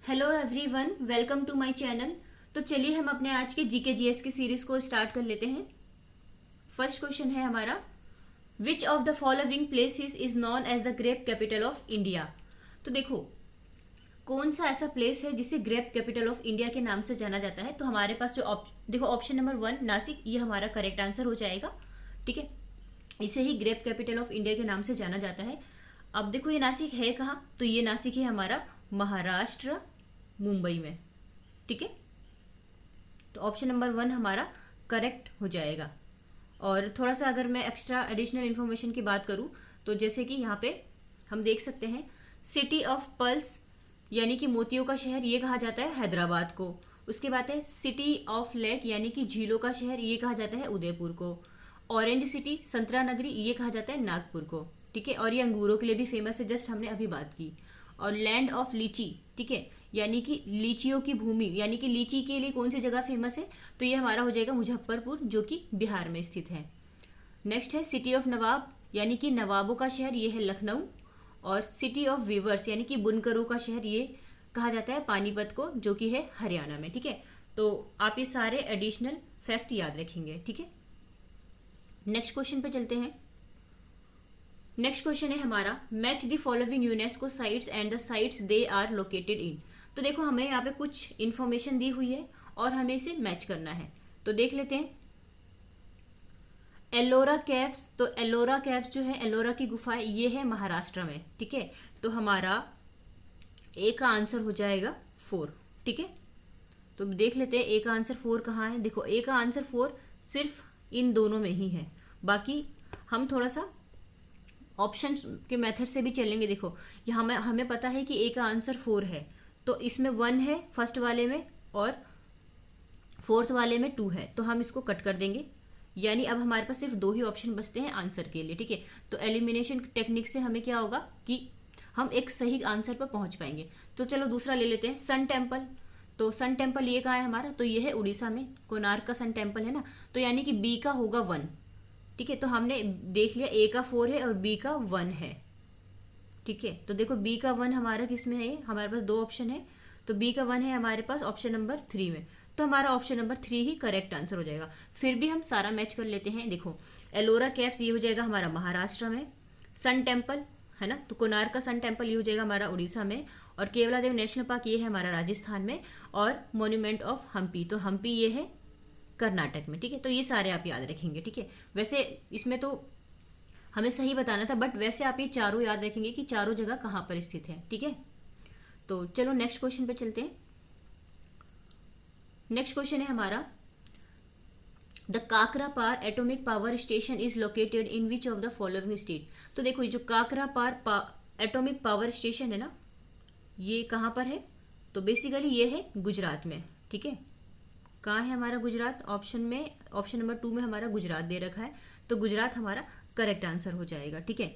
Hello everyone, welcome to my channel. तो चलिए हम अपने आज के जीके जीएस की सीरीज को स्टार्ट कर लेते हैं। फर्स्ट क्वेश्चन है हमारा, which of the following places is known as the grape capital of India. तो देखो, कौन सा ऐसा प्लेस है जिसे ग्रेप कैपिटल ऑफ इंडिया के नाम से जाना जाता है। तो हमारे पास जो देखो ऑप्शन नंबर 1 नासिक, ये हमारा करेक्ट आंसर हो जाएगा। ठीक है, इसे ही ग्रेप कैपिटल ऑफ इंडिया के नाम से जाना जाता है। अब देखो ये नासिक है कहाँ, तो ये नासिक है हमारा महाराष्ट्र, मुंबई में। ठीक है, तो ऑप्शन नंबर 1 हमारा करेक्ट हो जाएगा। और थोड़ा सा अगर मैं एक्स्ट्रा एडिशनल इन्फॉर्मेशन की बात करूँ, तो जैसे कि यहाँ पे हम देख सकते हैं, सिटी ऑफ पर्ल्स यानी कि मोतियों का शहर, ये कहा जाता है हैदराबाद को। उसके बाद है सिटी ऑफ लेक यानी कि झीलों का शहर, ये कहा जाता है उदयपुर को। ऑरेंज सिटी, संतरा नगरी, ये कहा जाता है नागपुर को। ठीक है, और ये अंगूरों के लिए भी फेमस है, जस्ट हमने अभी बात की। और लैंड ऑफ लीची, ठीक है, यानी कि लीचियों की भूमि, यानी कि लीची के लिए कौन सी जगह फेमस है, तो ये हमारा हो जाएगा मुजफ्फरपुर, जो कि बिहार में स्थित है। नेक्स्ट है सिटी ऑफ नवाब, यानी कि नवाबों का शहर, ये है लखनऊ। और सिटी ऑफ वीवर्स यानी कि बुनकरों का शहर, ये कहा जाता है पानीपत को, जो कि है हरियाणा में। ठीक है, तो आप ये सारे एडिशनल फैक्ट याद रखेंगे। ठीक है, नेक्स्ट क्वेश्चन पे चलते हैं। नेक्स्ट क्वेश्चन है हमारा, match the following UNESCO sites and the sites they are located in. तो देखो हमें यहाँ पे कुछ इन्फॉर्मेशन दी हुई है और हमें इसे मैच करना है। तो देख लेते हैं। एलोरा केव्स, तो एलोरा केव्स जो है, एलोरा की गुफाएं, ये है महाराष्ट्र में। ठीक है, तो हमारा ए का आंसर हो जाएगा 4। ठीक है, तो देख लेते हैं ए का आंसर 4 कहाँ है। देखो ए का आंसर 4 सिर्फ इन दोनों में ही है, बाकी हम थोड़ा सा ऑप्शन के मेथड से भी चलेंगे। देखो यहाँ हमें पता है कि ए का आंसर 4 है, तो इसमें 1 है फर्स्ट वाले में और फोर्थ वाले में 2 है, तो हम इसको कट कर देंगे। यानी अब हमारे पास सिर्फ 2 ही ऑप्शन बचते हैं आंसर के लिए। ठीक है, तो एलिमिनेशन टेक्निक से हमें क्या होगा कि हम एक सही आंसर पर पहुंच पाएंगे। तो चलो दूसरा ले लेते हैं, सन टेम्पल। तो सन टेम्पल ये कहाँ है हमारा, तो ये है उड़ीसा में, कोणार्क का सन टेम्पल है ना, तो यानी कि बी का होगा 1। ठीक है, तो हमने देख लिया ए का 4 है और बी का 1 है। ठीक है, तो देखो बी का 1 हमारा किस में है, हमारे पास 2 ऑप्शन है, तो बी का 1 है हमारे पास ऑप्शन नंबर 3 में, तो हमारा ऑप्शन नंबर 3 ही करेक्ट आंसर हो जाएगा। फिर भी हम सारा मैच कर लेते हैं। देखो एलोरा केव्स ये हो जाएगा हमारा महाराष्ट्र में, सन टेम्पल है ना, तो कोणार्क का सन टेम्पल ये हो जाएगा हमारा उड़ीसा में, और केवलादेव नेशनल पार्क ये है हमारा राजस्थान में, और मोन्यूमेंट ऑफ हम्पी, तो हम्पी ये है कर्नाटक में। ठीक है, तो ये सारे आप याद रखेंगे। ठीक है, वैसे इसमें तो हमें सही बताना था, बट वैसे आप ये चारों याद रखेंगे कि चारों जगह कहाँ पर स्थित है। ठीक है, तो चलो नेक्स्ट क्वेश्चन पे चलते हैं। नेक्स्ट क्वेश्चन है हमारा, the Kakrapar atomic power station is located in which of the following state. तो देखो ये जो Kakrapar atomic power station है ना, ये कहाँ पर है, तो बेसिकली ये है गुजरात में। ठीक है, कहाँ है हमारा गुजरात, ऑप्शन में ऑप्शन नंबर 2 में हमारा गुजरात दे रखा है, तो गुजरात हमारा करेक्ट आंसर हो जाएगा। ठीक है,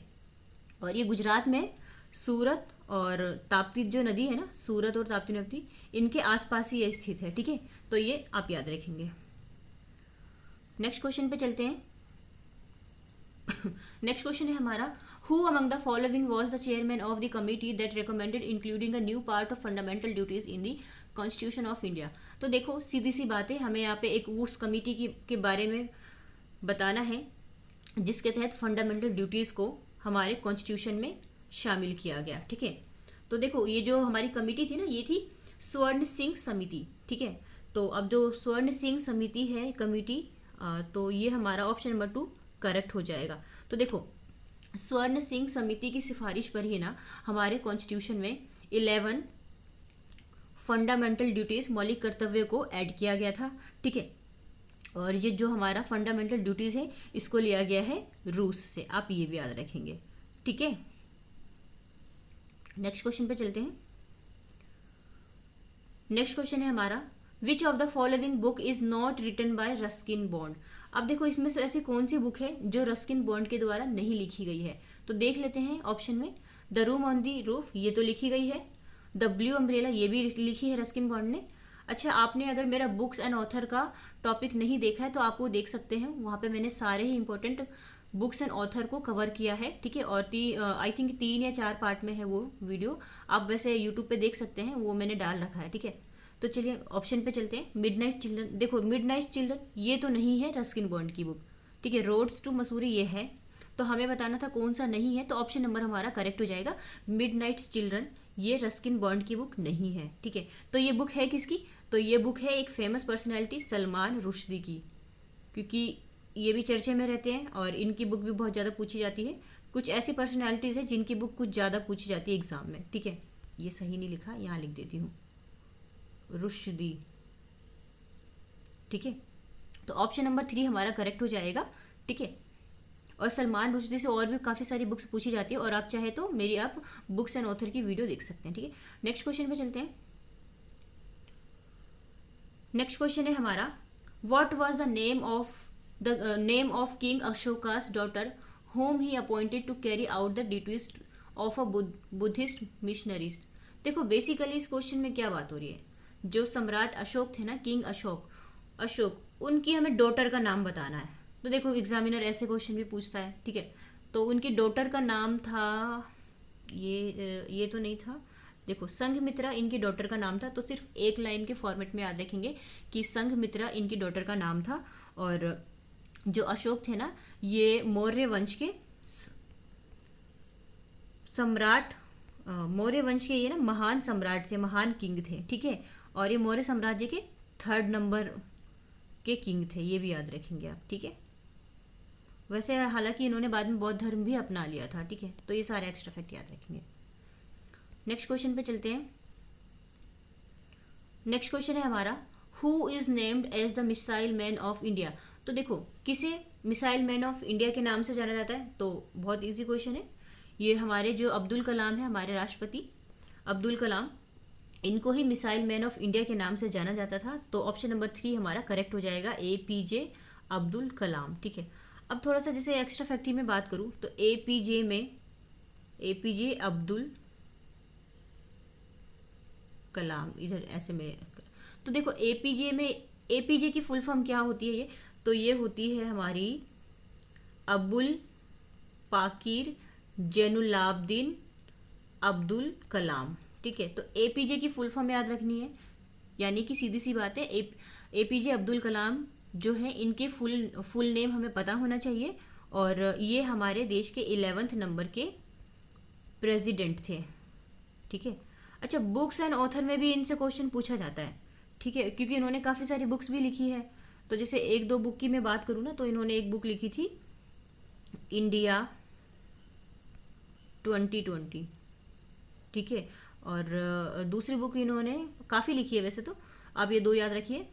और ये गुजरात में सूरत और ताप्ती जो नदी है ना, सूरत और ताप्ती नदी, इनके आसपास ही ये स्थित है। ठीक है, तो ये आप याद रखेंगे। नेक्स्ट क्वेश्चन पे चलते हैं। नेक्स्ट क्वेश्चन है हमारा, who among the following was the chairman of the committee that recommended including a new part of fundamental duties in the constitution of India. तो देखो सीधी सी बात है, हमें यहाँ पे एक उस कमिटी के बारे में बताना है जिसके तहत फंडामेंटल ड्यूटीज़ को हमारे कॉन्स्टिट्यूशन में शामिल किया गया। ठीक है, तो देखो ये जो हमारी कमिटी थी ना, ये थी स्वर्ण सिंह समिति। ठीक है, तो अब जो स्वर्ण सिंह समिति है कमिटी, तो ये हमारा ऑप्शन नंबर 2 करेक्ट हो जाएगा। तो देखो स्वर्ण सिंह समिति की सिफारिश पर ही ना हमारे कॉन्स्टिट्यूशन में 11 फंडामेंटल ड्यूटीज़, मौलिक कर्तव्य को ऐड किया गया था। ठीक है, और ये जो हमारा फंडामेंटल ड्यूटीज़ है इसको लिया गया है रूस से, आप ये भी याद रखेंगे। ठीक है, नेक्स्ट क्वेश्चन पे चलते हैं। नेक्स्ट क्वेश्चन है हमारा, which of the following book is not written by Ruskin Bond. अब देखो इसमें से ऐसी कौन सी बुक है जो रस्किन बॉन्ड के द्वारा नहीं लिखी गई है, तो देख लेते हैं। ऑप्शन में the room on the roof, ये तो लिखी गई है। द ब्लू अम्ब्रेला, ये भी लिखी है रस्किन बॉन्ड ने। अच्छा, आपने अगर मेरा बुक्स एंड ऑथर का टॉपिक नहीं देखा है तो आप वो देख सकते हैं, वहाँ पे मैंने सारे ही इंपॉर्टेंट बुक्स एंड ऑथर को कवर किया है, ठीक है। और आई थिंक 3 या 4 पार्ट में है वो वीडियो, आप वैसे यूट्यूब पे देख सकते हैं, वो मैंने डाल रखा है, ठीक है। तो चलिए ऑप्शन पे चलते हैं। मिडनाइट चिल्ड्रन, देखो मिडनाइट चिल्ड्रन ये तो नहीं है रस्किन बॉन्ड की बुक, ठीक है। रोड्स टू मसूरी ये है, तो हमें बताना था कौन सा नहीं है, तो ऑप्शन नंबर हमारा करेक्ट हो जाएगा। मिडनाइट चिल्ड्रन ये रस्किन बॉन्ड की बुक नहीं है, ठीक है। तो ये बुक है किसकी, तो ये बुक है एक फेमस पर्सनैलिटी सलमान रुश्दी की, क्योंकि ये भी चर्चे में रहते हैं और इनकी बुक भी बहुत ज़्यादा पूछी जाती है। कुछ ऐसी पर्सनैलिटीज़ है जिनकी बुक कुछ ज़्यादा पूछी जाती है एग्जाम में, ठीक है। ये सही नहीं लिखा, यहाँ लिख देती हूँ, रुश्दी, ठीक है। तो ऑप्शन नंबर 3 हमारा करेक्ट हो जाएगा, ठीक है। और सलमान रुश्दी से और भी काफ़ी सारी बुक्स पूछी जाती है, और आप चाहे तो मेरी आप बुक्स एंड ऑथर की वीडियो देख सकते हैं, ठीक है। नेक्स्ट क्वेश्चन पे चलते हैं। नेक्स्ट क्वेश्चन है हमारा, what was the name of king Ashoka's daughter whom he appointed to carry out the duties of a Buddhist missionaries. देखो बेसिकली इस क्वेश्चन में क्या बात हो रही है, जो सम्राट अशोक थे ना, किंग अशोक उनकी हमें डॉटर का नाम बताना है। तो देखो एग्जामिनर ऐसे क्वेश्चन भी पूछता है, ठीक है। तो उनकी डॉटर का नाम था, ये तो नहीं था, देखो संघमित्रा इनकी डॉटर का नाम था। तो सिर्फ एक लाइन के फॉर्मेट में याद रखेंगे कि संघमित्रा इनकी डॉटर का नाम था। और जो अशोक थे ना, ये मौर्य वंश के सम्राट, मौर्य वंश के ये ना महान सम्राट थे, महान किंग थे, ठीक है। और ये मौर्य साम्राज्य के 3rd नंबर के किंग थे, ये भी याद रखेंगे आप, ठीक है। वैसे हालांकि इन्होंने बाद में बौद्ध धर्म भी अपना लिया था, ठीक है। तो ये सारे एक्स्ट्रा फैक्ट याद रखेंगे। नेक्स्ट क्वेश्चन पे चलते हैं। नेक्स्ट क्वेश्चन है हमारा, who is named as the missile man of India. तो देखो किसे मिसाइल मैन ऑफ इंडिया के नाम से जाना जाता है, तो बहुत इजी क्वेश्चन है। ये हमारे जो अब्दुल कलाम है, हमारे राष्ट्रपति अब्दुल कलाम, इनको ही मिसाइल मैन ऑफ इंडिया के नाम से जाना जाता था। तो ऑप्शन नंबर 3 हमारा करेक्ट हो जाएगा, APJ अब्दुल कलाम, ठीक है। अब थोड़ा सा जैसे एक्स्ट्रा फैक्ट में बात करूँ तो APJ अब्दुल कलाम, इधर ऐसे में, तो देखो APJ की फुल फॉर्म क्या होती है ये, तो ये होती है हमारी अबुल पाकिर जैनुलाब्दीन अब्दुल कलाम, ठीक है। तो APJ की फुल फॉर्म याद रखनी है, यानी कि सीधी सी बात है, APJ अब्दुल कलाम जो है इनके फुल नेम हमें पता होना चाहिए। और ये हमारे देश के 11th नंबर के प्रेसिडेंट थे, ठीक है। अच्छा, बुक्स एंड ऑथर में भी इनसे क्वेश्चन पूछा जाता है, ठीक है, क्योंकि इन्होंने काफ़ी सारी बुक्स भी लिखी है। तो जैसे 1-2 बुक की मैं बात करूँ ना, तो इन्होंने एक बुक लिखी थी इंडिया 2020, ठीक है। और दूसरी बुक इन्होंने काफ़ी लिखी है वैसे तो, आप ये 2 याद रखिए,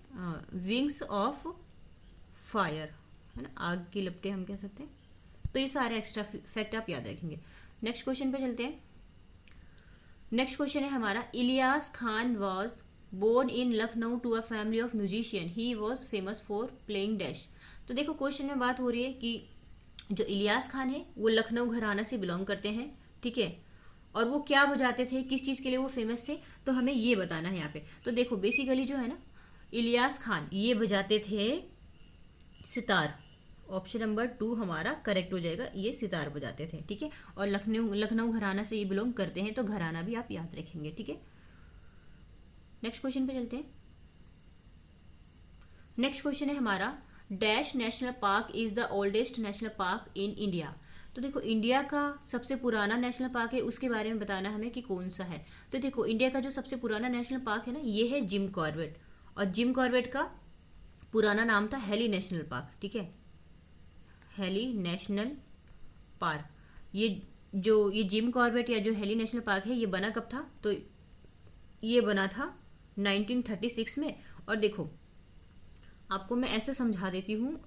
विंग्स ऑफ फायर, है ना, आग की लपटें हम कह सकते हैं। तो ये सारे एक्स्ट्रा फैक्ट आप याद रखेंगे। नेक्स्ट क्वेश्चन पे चलते हैं। नेक्स्ट क्वेश्चन है हमारा, Ilyas Khan was born in Lucknow to a family of musician, he was famous for playing dash. तो देखो क्वेश्चन में बात हो रही है कि जो इलियास खान है वो लखनऊ घराना से बिलोंग करते हैं, ठीक है। और वो क्या बजाते थे, किस चीज़ के लिए वो फेमस थे, तो हमें ये बताना है यहाँ पे। तो देखो बेसिकली जो है ना, इलियास खान ये बजाते थे सितार, ऑप्शन नंबर 2 हमारा करेक्ट हो जाएगा, ये सितार बजाते थे, ठीक है। और लखनऊ घराना से ये बिलोंग करते हैं, तो घराना भी आप याद रखेंगे, ठीक है। नेक्स्ट क्वेश्चन पे चलते हैं। नेक्स्ट क्वेश्चन है हमारा, dash national park is the oldest national park in India. तो देखो इंडिया का सबसे पुराना नेशनल पार्क है, उसके बारे में बताना हमें कि कौन सा है। तो देखो इंडिया का जो सबसे पुराना नेशनल पार्क है ना, ये है जिम कॉर्बेट, और जिम कॉर्बेट का पुराना नाम था हेली नेशनल पार्क, ठीक है, हेली नेशनल पार्क। ये जिम कॉर्बेट या जो हेली नेशनल पार्क है, ये बना कब था, तो ये बना था 1936 में। और देखो आपको मैं ऐसे समझा देती हूँ,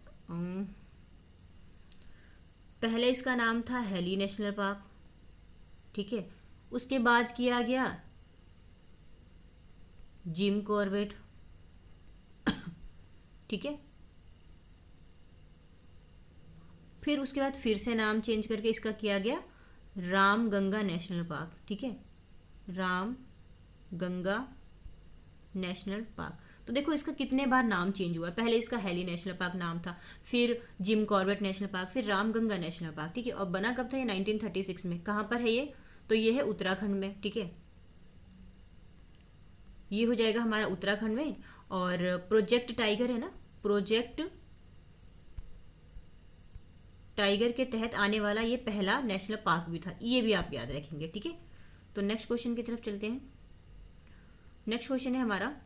पहले इसका नाम था हेली नेशनल पार्क, ठीक है, उसके बाद किया गया जिम कॉर्बेट, ठीक है, फिर उसके बाद फिर से नाम चेंज करके इसका किया गया राम गंगा नेशनल पार्क, ठीक है, राम गंगा नेशनल पार्क। तो देखो इसका कितने बार नाम चेंज हुआ है। पहले इसका हेली नेशनल पार्क नाम था, फिर जिम कॉर्बेट नेशनल पार्क, फिर रामगंगा नेशनल पार्क, ठीक है। और बना कब था ये? 1936 में। कहाँ पर है ये? तो ये है उत्तराखंड में, ठीक है। ये हो जाएगा हमारा उत्तराखंड में। और प्रोजेक्ट टाइगर है ना, प्रोजेक्ट टाइगर के तहत आने वाला ये पहला नेशनल पार्क भी था, ये भी आप याद रखेंगे, ठीक है। तो नेक्स्ट क्वेश्चन की तरफ चलते हैं। नेक्स्ट क्वेश्चन है हमारा,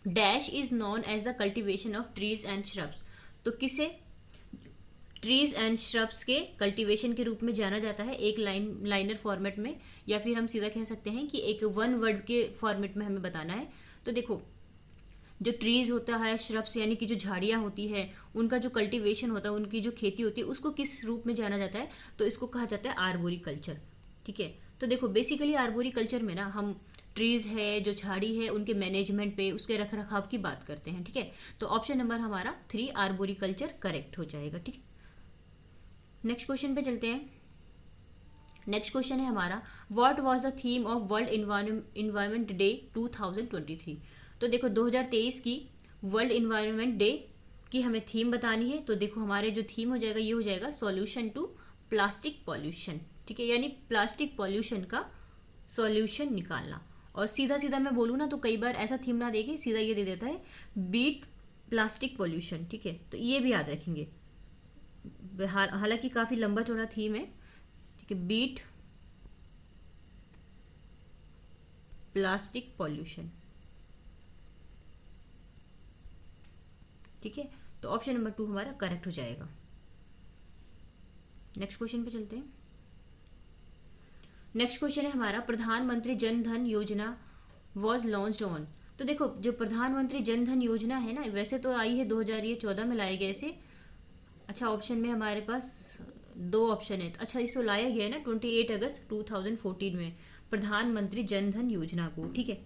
dash is known as the cultivation of trees and shrubs. तो किसे ट्रीज एंड श्रब्स के कल्टीवेशन के रूप में जाना जाता है? एक लाइनर फॉर्मेट में, या फिर हम सीधा कह सकते हैं कि एक वन वर्ड के फॉर्मेट में हमें बताना है। तो देखो जो ट्रीज होता है, श्रब्स यानी कि जो झाड़ियाँ होती है, उनका जो कल्टीवेशन होता है, उनकी जो खेती होती है, उसको किस रूप में जाना जाता है? तो इसको कहा जाता है आर्बोरिकल्चर, ठीक है। तो देखो बेसिकली आर्बोरिकल्चर में ना हम ट्रीज है, जो झाड़ी है, उनके मैनेजमेंट पे, उसके रख रखाव की बात करते हैं, ठीक है। तो ऑप्शन नंबर हमारा 3 आर्बोरिकल्चर करेक्ट हो जाएगा, ठीक है। नेक्स्ट क्वेश्चन पे चलते हैं। नेक्स्ट क्वेश्चन है हमारा, what was the theme of world environment day 2023। तो देखो 2023 की वर्ल्ड इन्वायरमेंट डे की हमें थीम बतानी है। तो देखो हमारे जो थीम हो जाएगा, ये हो जाएगा सॉल्यूशन टू प्लास्टिक पॉल्यूशन, ठीक है। यानी प्लास्टिक पॉल्यूशन का सॉल्यूशन निकालना। और सीधा सीधा मैं बोलूँ ना तो कई बार ऐसा थीम ना देके सीधा ये दे देता है बीट प्लास्टिक पॉल्यूशन, ठीक है। तो ये भी याद रखेंगे। हालांकि काफ़ी लंबा चौड़ा थीम है, ठीक है। बीट प्लास्टिक पॉल्यूशन, ठीक है। तो ऑप्शन नंबर 2 हमारा करेक्ट हो जाएगा। नेक्स्ट क्वेश्चन पे चलते हैं। नेक्स्ट क्वेश्चन है हमारा, प्रधानमंत्री जन धन योजना वॉज लॉन्च्ड ऑन। तो देखो जो प्रधानमंत्री जन धन योजना है ना, वैसे तो आई है 2014 में लाए गए से। अच्छा ऑप्शन में हमारे पास 2 ऑप्शन है। अच्छा इसको लाया गया है ना 28 अगस्त 2014 में, प्रधानमंत्री जन धन योजना को, ठीक है।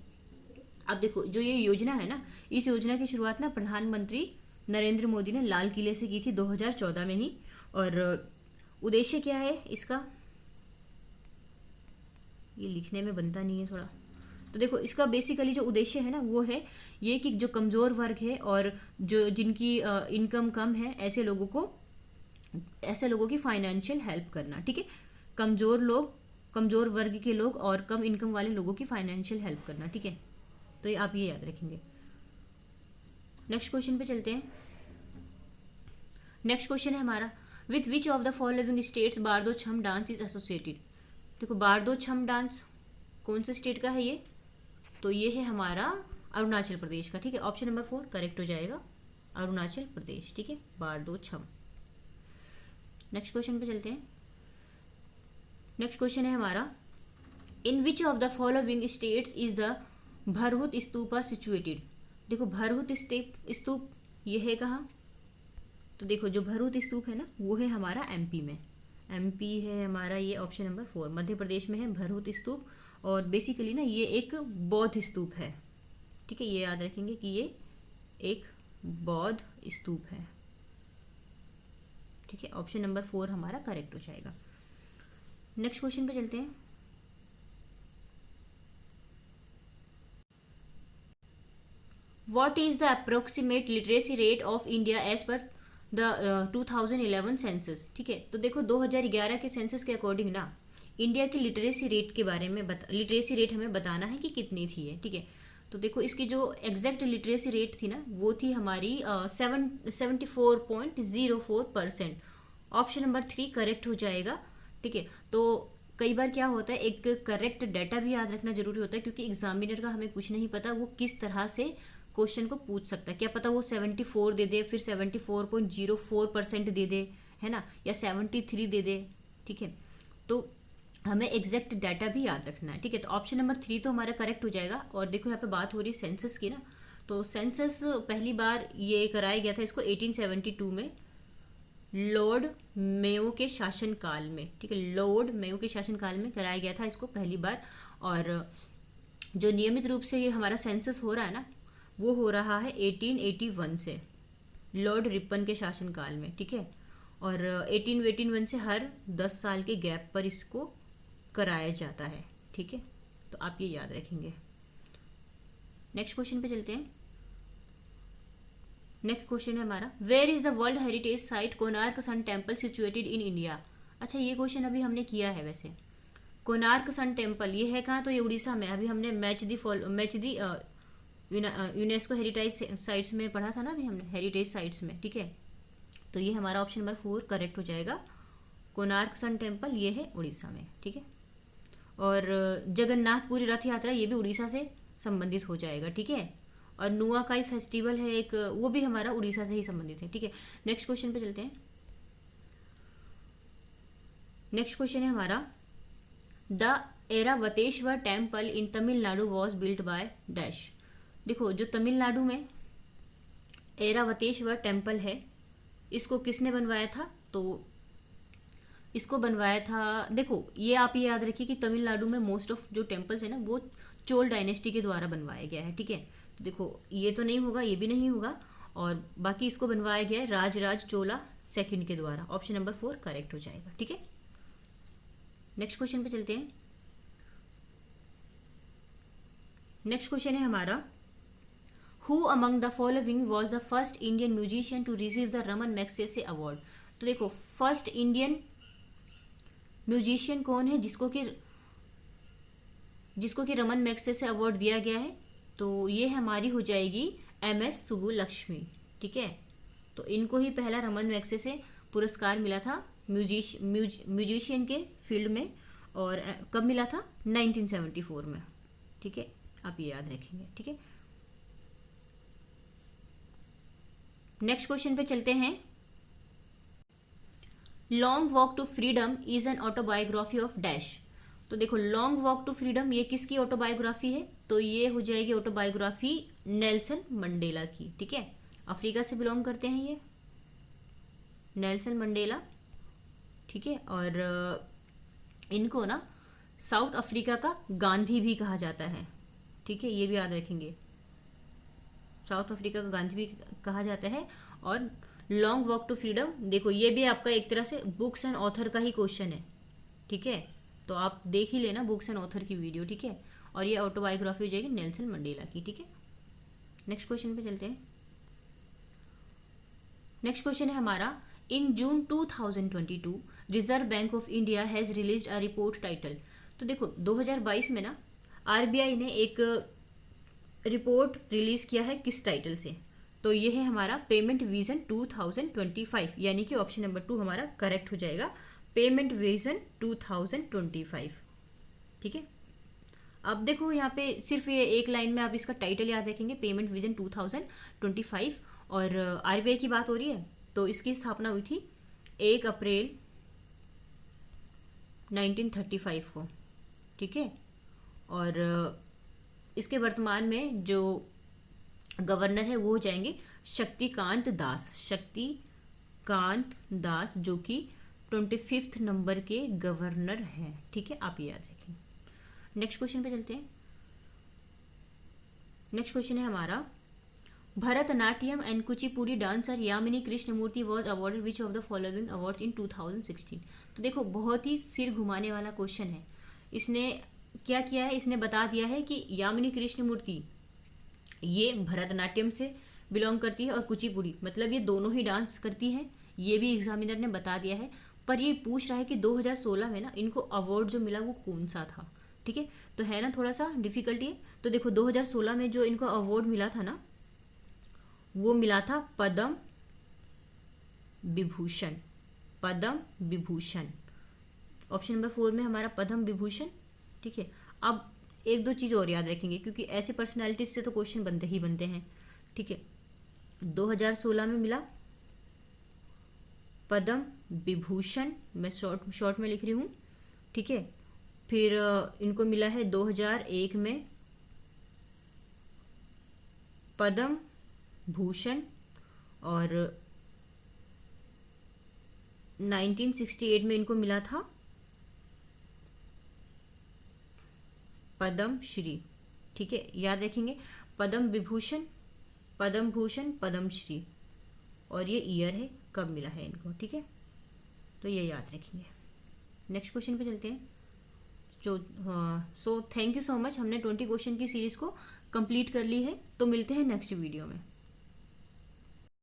अब देखो जो ये योजना है ना, इस योजना की शुरुआत ना प्रधानमंत्री नरेंद्र मोदी ने लाल किले से की थी 2014 में ही। और उद्देश्य क्या है इसका? ये लिखने में बनता नहीं है थोड़ा। तो देखो इसका बेसिकली जो उद्देश्य है ना, वो है ये कि जो कमज़ोर वर्ग है और जो जिनकी इनकम कम है, ऐसे लोगों की फाइनेंशियल हेल्प करना, ठीक है। कमज़ोर वर्ग के लोग और कम इनकम वाले लोगों की फाइनेंशियल हेल्प करना, ठीक है। तो ये आप ये याद रखेंगे। नेक्स्ट क्वेश्चन पे चलते हैं। नेक्स्ट क्वेश्चन है हमारा, with which of the following states Bardo Chham dance is associated. देखो बारदो छम डांस कौन से स्टेट का है ये? तो ये है हमारा अरुणाचल प्रदेश का, ठीक है। ऑप्शन नंबर 4 करेक्ट हो जाएगा, अरुणाचल प्रदेश, ठीक है। बारदो छम। नेक्स्ट क्वेश्चन पे चलते हैं। नेक्स्ट क्वेश्चन है हमारा, in which of the following states is the Bharhut stupa situated. देखो भरहुत स्तूप ये है कहाँ? तो देखो जो भरहुत स्तूप है ना, वो है हमारा एमपी में। एमपी है हमारा ये ऑप्शन नंबर 4, मध्य प्रदेश में है भरहुत स्तूप। और बेसिकली ना ये एक बौद्ध स्तूप है, ठीक है। ये याद रखेंगे कि ये एक बौद्ध स्तूप है, ठीक है। ऑप्शन नंबर 4 हमारा करेक्ट हो जाएगा। नेक्स्ट क्वेश्चन पे चलते हैं। What is the approximate literacy rate of India as per the 2011 census, ठीक है। तो देखो 2011 के सेंसस के अकॉर्डिंग ना इंडिया की लिटरेसी रेट के बारे में लिटरेसी रेट हमें बताना है कि कितनी थी है, ठीक है। तो देखो इसकी जो एग्जैक्ट लिटरेसी रेट थी ना, वो थी हमारी 74.04%। ऑप्शन नंबर 3 करेक्ट हो जाएगा, ठीक है। तो कई बार क्या होता है, एक करेक्ट डाटा भी याद रखना जरूरी होता है, क्योंकि एग्जामिनर का हमें कुछ नहीं पता वो किस तरह से क्वेश्चन को पूछ सकता है। क्या पता वो 74 दे दे, फिर 74.04% दे दे, है ना, या 73 दे दे, ठीक है। तो हमें एग्जैक्ट डाटा भी याद रखना है, ठीक है। तो ऑप्शन नंबर 3 तो हमारा करेक्ट हो जाएगा। और देखो यहाँ पे बात हो रही है सेंसस की ना, तो सेंसस पहली बार ये कराया गया था इसको 1872 में लॉर्ड मेयो के शासनकाल में, ठीक है। लॉर्ड मेयो के शासनकाल में कराया गया था इसको पहली बार। और जो नियमित रूप से ये हमारा सेंसस हो रहा है ना, वो हो रहा है 1881 से, लॉर्ड रिपन के शासनकाल में, ठीक है। और 1881 से हर 10 साल के गैप पर इसको कराया जाता है, ठीक है। तो आप ये याद रखेंगे। नेक्स्ट क्वेश्चन पे चलते हैं। नेक्स्ट क्वेश्चन है हमारा, where is the world heritage site Konark sun temple situated in India. अच्छा, ये क्वेश्चन अभी हमने किया है वैसे। कोणार्क सन टेम्पल ये है कहाँ, तो ये उड़ीसा में। अभी हमने मैच दी यूनेस्को हेरिटेज साइट्स में पढ़ा था ना अभी हमने, हेरिटेज साइट्स में, ठीक है। तो ये हमारा ऑप्शन नंबर 4 करेक्ट हो जाएगा। कोणार्क सन टेम्पल ये है उड़ीसा में, ठीक है। और जगन्नाथपुरी रथ यात्रा ये भी उड़ीसा से संबंधित हो जाएगा, ठीक है। और नुआखाई फेस्टिवल है एक, वो भी हमारा उड़ीसा से ही संबंधित है, ठीक है। नेक्स्ट क्वेश्चन पे चलते हैं। नेक्स्ट क्वेश्चन है हमारा, the Airavateshwara temple in Tamil Nadu was built by dash. देखो, जो तमिलनाडु में एरावतेश्वर टेम्पल है, इसको किसने बनवाया था, तो इसको बनवाया था, देखो ये आप ये याद रखिए कि तमिलनाडु में मोस्ट ऑफ जो टेम्पल्स है ना वो चोल डायनेस्टी के द्वारा बनवाया गया है, ठीक है। तो देखो ये तो नहीं होगा, ये भी नहीं होगा, और बाकी इसको बनवाया गया है राजराज चोला सेकंड के द्वारा। ऑप्शन नंबर 4 करेक्ट हो जाएगा, ठीक है। नेक्स्ट क्वेश्चन पे चलते हैं। नेक्स्ट क्वेश्चन है हमारा, who among the following was the first Indian musician to receive the Raman Magsaysay award. तो देखो, फर्स्ट इंडियन म्यूजिशियन कौन है जिसको कि रमन मैग्सेसे अवार्ड दिया गया है, तो ये हमारी हो जाएगी MS सुब्बुलक्ष्मी, ठीक है। तो इनको ही पहला रमन मैग्सेसे पुरस्कार मिला था म्यूजिशियन के फील्ड में, और कब मिला था, 1974 में, ठीक है। आप ये याद रखेंगे, ठीक है। नेक्स्ट क्वेश्चन पे चलते हैं। Long walk to freedom is an autobiography of dash. तो देखो, लॉन्ग वॉक टू फ्रीडम ये किसकी ऑटोबायोग्राफी है, तो ये हो जाएगी ऑटोबायोग्राफी नेल्सन मंडेला की, ठीक है। अफ्रीका से बिलोंग करते हैं ये नेल्सन मंडेला, ठीक है। और इनको ना साउथ अफ्रीका का गांधी भी कहा जाता है, ठीक है, ये भी याद रखेंगे, साउथ अफ्रीका का गांधी भी कहा जाता है। और लॉन्ग वॉक टू फ्रीडम, देखो ये भी आपका एक तरह से बुक्स एंड ऑथर का ही क्वेश्चन है, ठीक है। तो आप देख ही लेना बुक्स एंड ऑथर की वीडियो, ठीक है। और ये ऑटोबायोग्राफी हो जाएगी नेल्सन मंडेला की, ठीक है। नेक्स्ट क्वेश्चन पे चलते हैं। नेक्स्ट क्वेश्चन है हमारा, इन जून 2022 reserve bank of India has released a report title. तो देखो 2022 में ना RBI ने एक रिपोर्ट रिलीज किया है, किस टाइटल से, तो ये है हमारा पेमेंट विजन 2025, यानी कि ऑप्शन नंबर 2 हमारा करेक्ट हो जाएगा, पेमेंट विजन 2025, ठीक है। अब देखो यहाँ पे सिर्फ ये एक लाइन में आप इसका टाइटल याद रखेंगे, पेमेंट विजन 2025, और RBI की बात हो रही है, तो इसकी स्थापना हुई थी 1 अप्रैल 1935 को, ठीक है। और इसके वर्तमान में जो गवर्नर है वो हो जाएंगे शक्तिकांत दास, जो कि 25 नंबर के गवर्नर हैं, ठीक है। आप ये याद रखें। नेक्स्ट क्वेश्चन पे चलते हैं। नेक्स्ट क्वेश्चन है हमारा, Bharatanatyam and Kuchipudi dancer Yamini Krishnamurthy was awarded which of the following award in 2016। तो देखो बहुत ही सिर घुमाने वाला क्वेश्चन है। इसने क्या किया है, इसने बता दिया है कि यामिनी कृष्णमूर्ति ये भरतनाट्यम से बिलोंग करती है और कुचिपुड़ी, मतलब ये दोनों ही डांस करती है, ये भी एग्जामिनर ने बता दिया है। पर ये पूछ रहा है कि 2016 में ना इनको अवार्ड जो मिला वो कौन सा था, ठीक है। तो है ना थोड़ा सा डिफिकल्टी है। तो देखो 2016 में जो इनको अवार्ड मिला था ना, वो मिला था पद्म विभूषण। ऑप्शन नंबर 4 में हमारा पद्म विभूषण, ठीक है। अब एक दो चीज़ और याद रखेंगे, क्योंकि ऐसे पर्सनालिटीज से तो क्वेश्चन बनते ही बनते हैं, ठीक है। 2016 में मिला पद्म विभूषण, मैं शॉर्ट में लिख रही हूँ, ठीक है। फिर इनको मिला है 2001 में पद्म भूषण, और 1968 में इनको मिला था पद्म श्री, ठीक है। याद रखेंगे पद्म विभूषण, पद्म भूषण, पद्म श्री, और ये ईयर है कब मिला है इनको, ठीक है। तो ये याद रखेंगे। नेक्स्ट क्वेश्चन पे चलते हैं। So thank you so much, हमने 20 क्वेश्चन की सीरीज़ को कंप्लीट कर ली है। तो मिलते हैं नेक्स्ट वीडियो में।